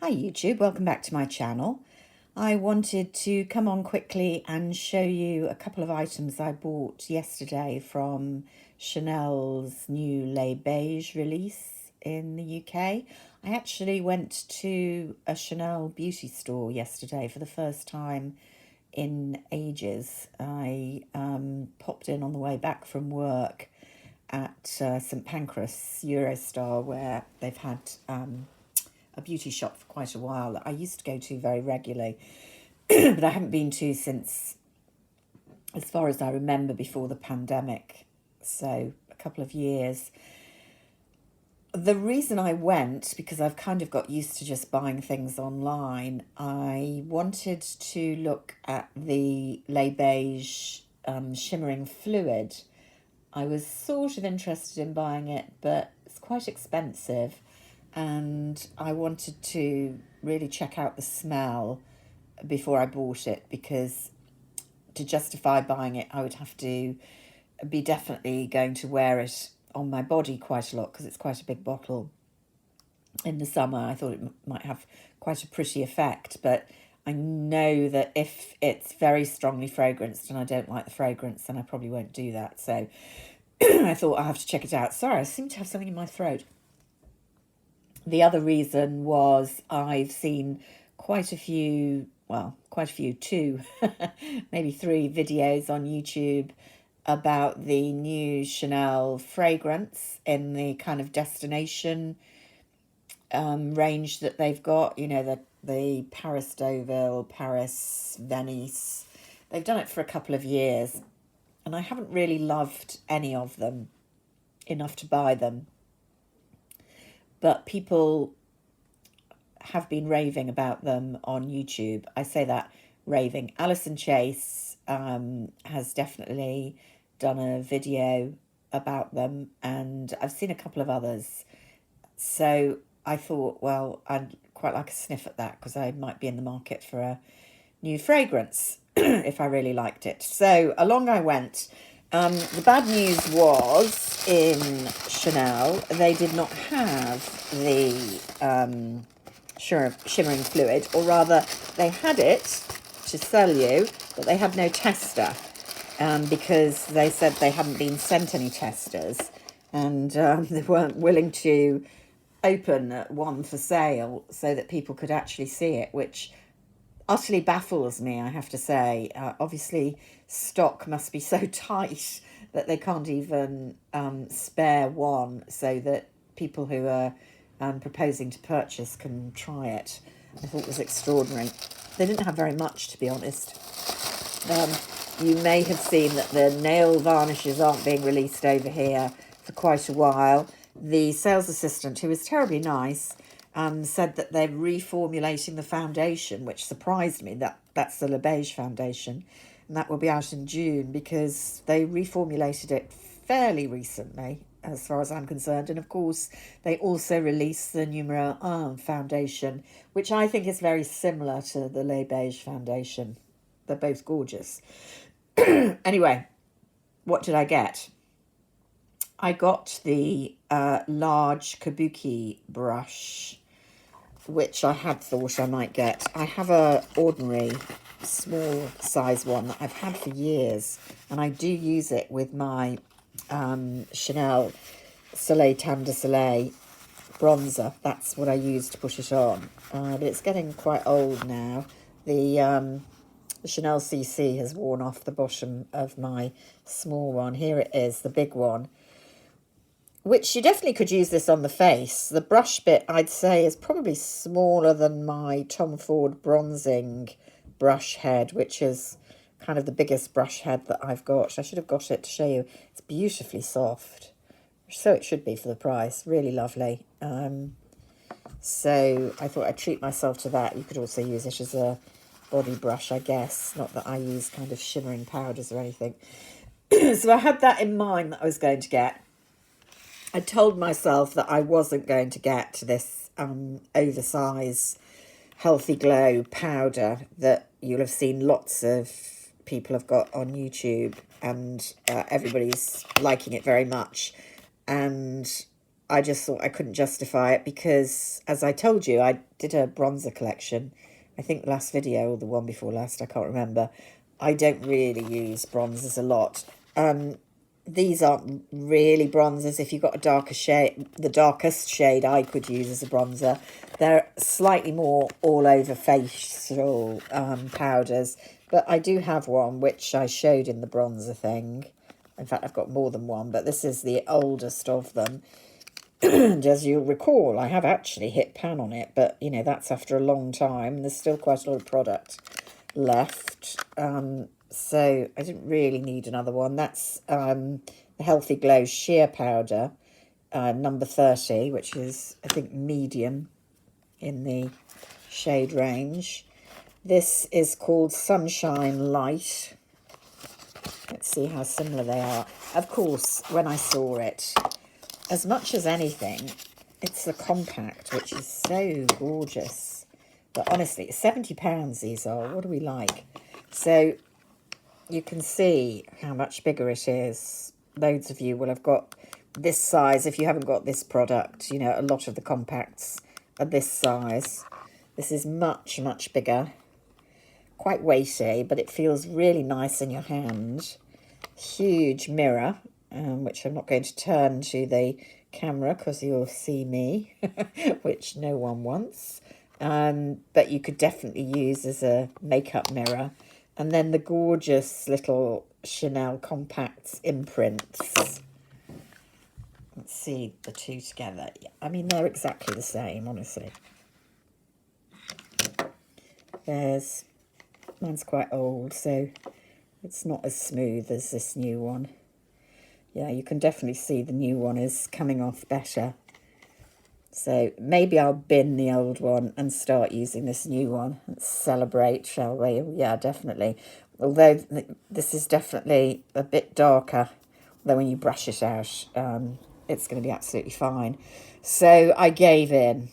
Hi YouTube, welcome back to my channel. I wanted to come on quickly and show you a couple of items I bought yesterday from Chanel's new Les Beiges release in the UK. I actually went to a Chanel beauty store yesterday for the first time in ages. I popped in on the way back from work at St Pancras Eurostar, where they've had a beauty shop for quite a while that I used to go to very regularly, but I haven't been to since, as far as I remember, before the pandemic. So a couple of years. The reason I went, because I've kind of got used to just buying things online, I wanted to look at the Les Beiges shimmering fluid. I was sort of interested in buying it, but it's quite expensive. And I wanted to really check out the smell before I bought it, because to justify buying it, I would have to be definitely going to wear it on my body quite a lot, because it's quite a big bottle. In the summer, I thought it might have quite a pretty effect, but I know that if it's very strongly fragranced and I don't like the fragrance, then I probably won't do that. So I thought I have to check it out. Sorry, I seem to have something in my throat. The other reason was I've seen quite a few, two, maybe three videos on YouTube about the new Chanel fragrance in the kind of destination range that they've got. You know, the Paris Deauville, Paris, Venice. They've done it for a couple of years, and I haven't really loved any of them enough to buy them. But people have been raving about them on YouTube. I say that, raving. Alison Chase has definitely done a video about them, and I've seen a couple of others. So I thought, well, I'd quite like a sniff at that, because I might be in the market for a new fragrance if I really liked it. So along I went. The bad news was, in Chanel, they did not have the shimmering fluid, or rather, they had it to sell you, but they had no tester, because they said they hadn't been sent any testers, and they weren't willing to open one for sale so that people could actually see it, which utterly baffles me, I have to say. Obviously, stock must be so tight that they can't even spare one so that people who are proposing to purchase can try it. I thought it was extraordinary. They didn't have very much, to be honest. You may have seen that the nail varnishes aren't being released over here for quite a while. The sales assistant, who was terribly nice, said that they're reformulating the foundation, which surprised me. That's the Les Beiges foundation, and that will be out in June, because they reformulated it fairly recently, as far as I'm concerned. And of course, they also released the Numero 1 foundation, which I think is very similar to the Les Beiges foundation. They're both gorgeous. Anyway, what did I get? I got the large kabuki brush, which I had thought I might get. I have a ordinary small size one that I've had for years, and I do use it with my Chanel Soleil Tan de Soleil bronzer. That's what I use to put it on, but it's getting quite old now. The Chanel CC has worn off the bottom of my small one. Here it is, the big one, which you definitely could use this on the face. The brush bit, I'd say, is probably smaller than my Tom Ford bronzing brush head, which is kind of the biggest brush head that I've got. I should have got it to show you. It's beautifully soft. So it should be for the price. Really lovely. So I thought I'd treat myself to that. You could also use it as a body brush, I guess. Not that I use kind of shimmering powders or anything. So I had that in mind that I was going to get. I told myself that I wasn't going to get this oversized Healthy Glow powder that you'll have seen lots of people have got on YouTube, and everybody's liking it very much. And I just thought I couldn't justify it because, as I told you, I did a bronzer collection. I think last video or the one before last, I can't remember. I don't really use bronzers a lot. These aren't really bronzers. If you've got a darker shade, the darkest shade I could use as a bronzer, they're slightly more all over facial powders. But I do have one which I showed in the bronzer thing. In fact, I've got more than one, but this is the oldest of them. And as you'll recall, I have actually hit pan on it, but, you know, that's after a long time. There's still quite a lot of product left. So I didn't really need another one. That's the Healthy Glow Sheer Powder, number 30, which is, I think, medium in the shade range. This is called Sunshine Light. Let's see how similar they are. Of course, when I saw it, as much as anything, it's the compact, which is so gorgeous. But honestly, £70 these are. What do we like? So you can see how much bigger it is. Loads of you will have got this size. If you haven't got this product, you know, a lot of the compacts are this size. This is much, much bigger. Quite weighty, but it feels really nice in your hand. Huge mirror, which I'm not going to turn to the camera because you'll see me, which no one wants. But you could definitely use as a makeup mirror. And then the gorgeous little Chanel Compacts imprints. Let's see the two together. Yeah, I mean, they're exactly the same, honestly. Mine's quite old, so it's not as smooth as this new one. Yeah, you can definitely see the new one is coming off better. So maybe I'll bin the old one and start using this new one. Let's celebrate, shall we? Yeah, definitely. Although this is definitely a bit darker, though when you brush it out, it's going to be absolutely fine. So I gave in.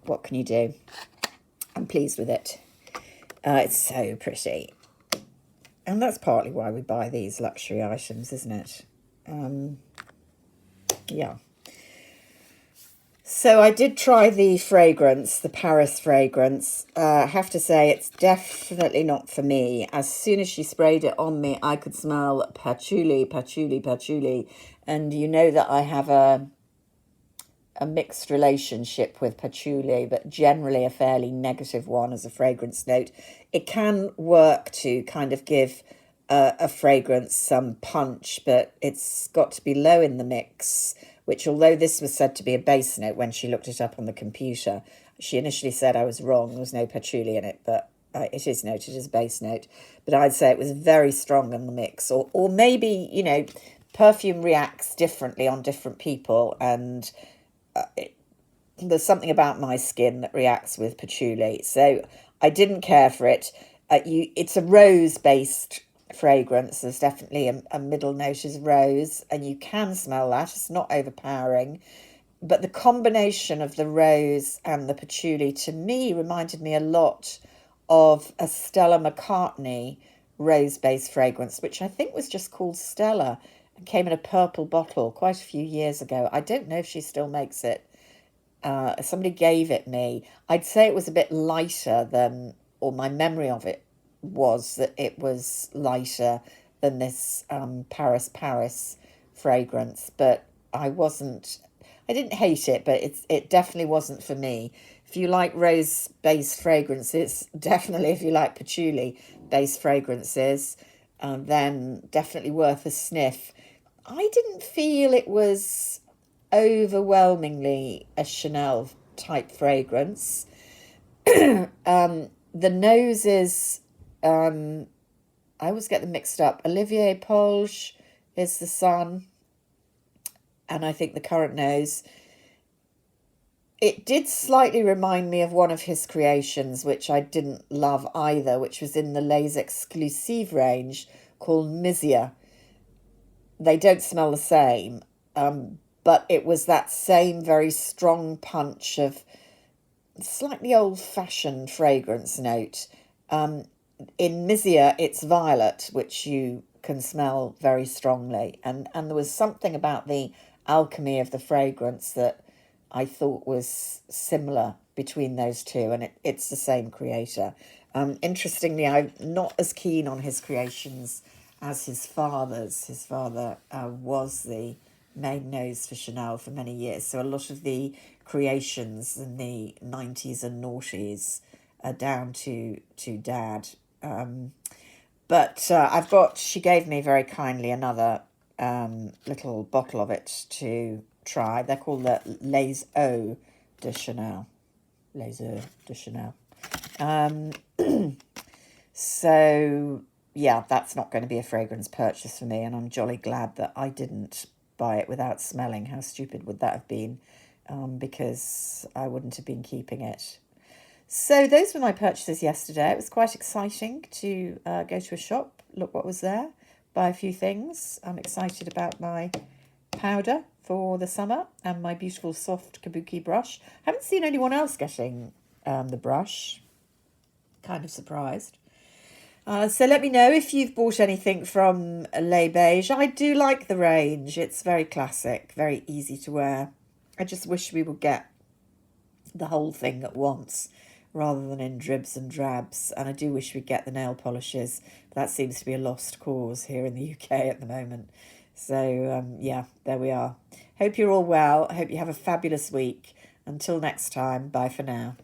What can you do? I'm pleased with it. It's so pretty. And that's partly why we buy these luxury items, isn't it? Yeah. So I did try the fragrance, the Paris fragrance. I have to say it's definitely not for me. As soon as she sprayed it on me, I could smell patchouli, patchouli, patchouli. And you know that I have a mixed relationship with patchouli, but generally a fairly negative one as a fragrance note. It can work to kind of give a fragrance some punch, but it's got to be low in the mix, which although this was said to be a base note when she looked it up on the computer, she initially said I was wrong. There was no patchouli in it, but it is noted as base note. But I'd say it was very strong in the mix, or maybe, you know, perfume reacts differently on different people, and there's something about my skin that reacts with patchouli, so I didn't care for it. It's a rose-based fragrance. There's definitely a middle note is rose, and you can smell that. It's not overpowering, but the combination of the rose and the patchouli to me reminded me a lot of a Stella McCartney rose-based fragrance, which I think was just called Stella and came in a purple bottle quite a few years ago. I don't know if she still makes it. Somebody gave it me. I'd say it was a bit lighter than, or my memory of it was that it was lighter than this Paris fragrance, but I didn't hate it, but it definitely wasn't for me. If you like rose-based fragrances, definitely if you like patchouli-based fragrances, then definitely worth a sniff. I didn't feel it was overwhelmingly a Chanel type fragrance. The noses, I always get them mixed up. Olivier Polge is the son, and I think the current nose. It did slightly remind me of one of his creations, which I didn't love either, which was in the Les Exclusives range called Misia. They don't smell the same, but it was that same very strong punch of slightly old-fashioned fragrance note. In Misia, it's violet, which you can smell very strongly. And there was something about the alchemy of the fragrance that I thought was similar between those two, and it's the same creator. Interestingly, I'm not as keen on his creations as his father's. His father was the main nose for Chanel for many years, so a lot of the creations in the 90s and noughties are down to Dad. But she gave me very kindly another little bottle of it to try. They're called the Les Eaux de Chanel. Les Eaux de Chanel. So, yeah, that's not going to be a fragrance purchase for me, and I'm jolly glad that I didn't buy it without smelling. How stupid would that have been? Because I wouldn't have been keeping it. So those were my purchases yesterday. It was quite exciting to go to a shop, look what was there, buy a few things. I'm excited about my powder for the summer and my beautiful soft kabuki brush. I haven't seen anyone else getting the brush. Kind of surprised. So let me know if you've bought anything from Les Beiges. I do like the range. It's very classic, very easy to wear. I just wish we would get the whole thing at once rather than in dribs and drabs. And I do wish we'd get the nail polishes. But that seems to be a lost cause here in the UK at the moment. So, yeah, there we are. Hope you're all well. I hope you have a fabulous week. Until next time, bye for now.